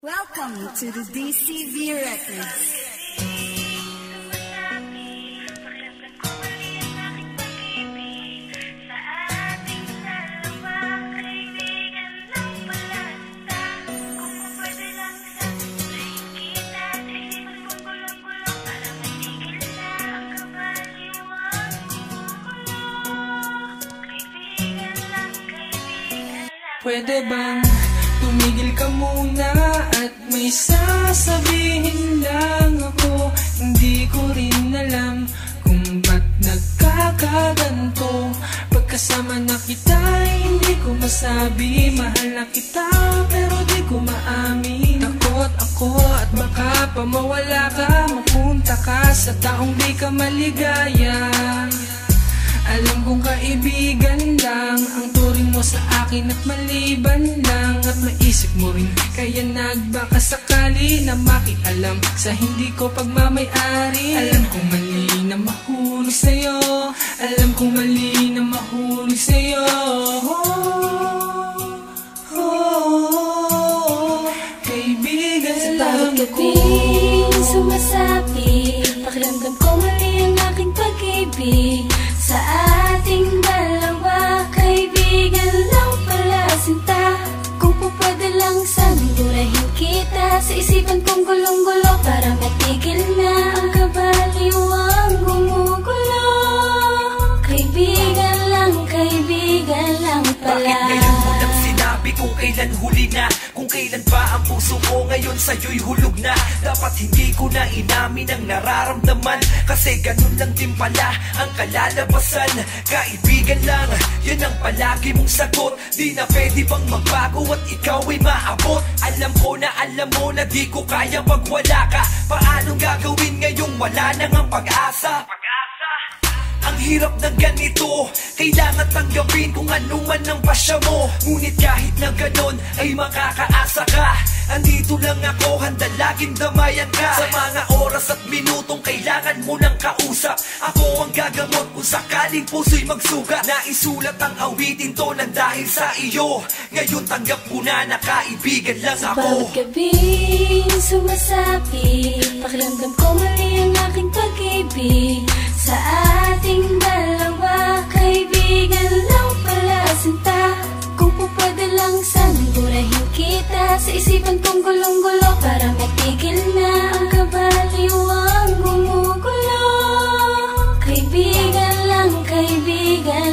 Welcome to the DCV Records. Pwede bang tumigil ka muna at may sasabihin lang ako? Hindi ko rin alam kung ba't nagkakaganto. Pagkasama na kita, hindi ko masabi mahal na kita, pero di ko maamin. Takot ako at baka pa mawala ka, mapunta ka sa taong di ka maligaya. Alam kong kaibigan lang ang turing mo sa akin at maliban lang at maisip mo rin, kaya nagbaka sakali na makialam sa hindi ko pagmamay-ari. Alam kong mali na mahulog sa'yo, alam kong mali na mahulog sa'yo. Kaibigan lang ako. Sumasabi, pakiramdam ko mali ang aking pag-ibig sa ating dalawa. Kaibigan lang pala sinta, kung po pwede lang sanang burahin kita. Sa isipan kong gulong-gulo para matigil na ang kabaliwang gumugulo. Kaibigan lang pala. Bakit ngayon mo lang sinabi kung kailan huli na? Kung kailan pa ang puso ko ngayon sa'yo'y hulog na? Dapat hindi ko na inamin ang nararamdaman, kasi ganun lang din pala ang kalalabasan. Kaibigan lang, yan ang palagi mong sagot. Di na pwede bang magbago at ikaw ay maabot? Alam ko na alam mo na di ko kaya pag wala ka. Paanong gagawin ngayong wala nang ang pag-asa? Ang hirap ng ganito, kailangan tanggapin kung ano man ang pasya mo. Ngunit kahit na ganon ay makakaasa ka. Andito lang ako, handa laging damayan ka. Sa mga oras at minutong kailangan mo ng kausap, ako ang gagamot kung sakaling puso'y magsugat. Naisulat ang awitin to nang dahil sa iyo. Ngayon tanggap ko na kaibigan lang ako. Bawat gabing sumasabi, pakiramdam ko mali ang aking pag-ibig sa ating dalawa. Kaibigan lang pala sinta, kung po pwede lang sanang burahin kita. Sa isipan kong gulong-gulo para matigil na ang kabaliwang gumugulo. Kaibigan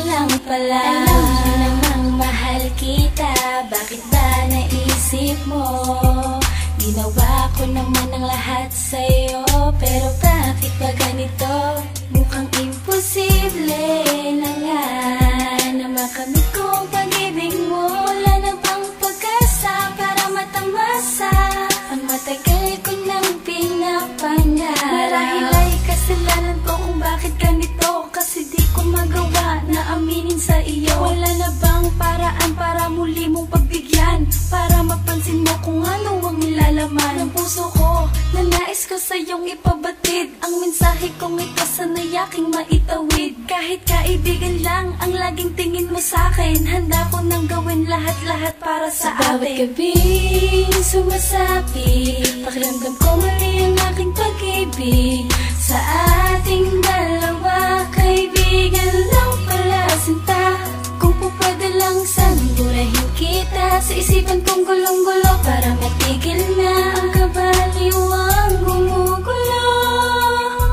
lang pala. Alam mo namang mahal kita, bakit ba naisip mo? Ginawa ko naman ang lahat sa'yo, pero bakit ba ganito? Mukhang imposible na nga na makamit ko ang pag-ibig mo. Wala na bang pag-asa para matamasa ang matagal ko nang pinapangarap? Marahil ay kasalanan ko kung bakit ganito, kasi di ko magawa na aminin sa iyo. Wala na bang paraan para muli mong pagbigyan, para mapansin mo kung ano ang nilalaman ng puso ko, na nais ko sa iyong ipabatid? Ang mensahe kong ito sana'y aking maitawid. Kahit kaibigan lang ang laging tingin mo sa'kin, handa ko nang gawin lahat-lahat para sa atin. Bawat gabing sumasabi, pakiramdam ko mali ang aking pag-ibig sa ating dalawa. Kaibigan lang pala sinta, kung po pwede lang sanang burahin kita. Sa isipan kong gulong-gulo para matigil na ang kabaliwang gumugulo.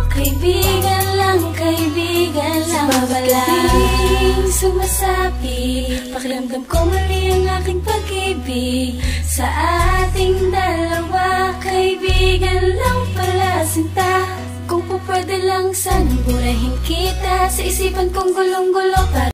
Kaibigan lang pala. Sumasabi, pakiramdam ko mali ang aking pag-ibig sa ating dalawa. Kaibigan lang pala sinta, kung po pwede lang sanang burahin kita. Sa isipan kong gulong-gulo para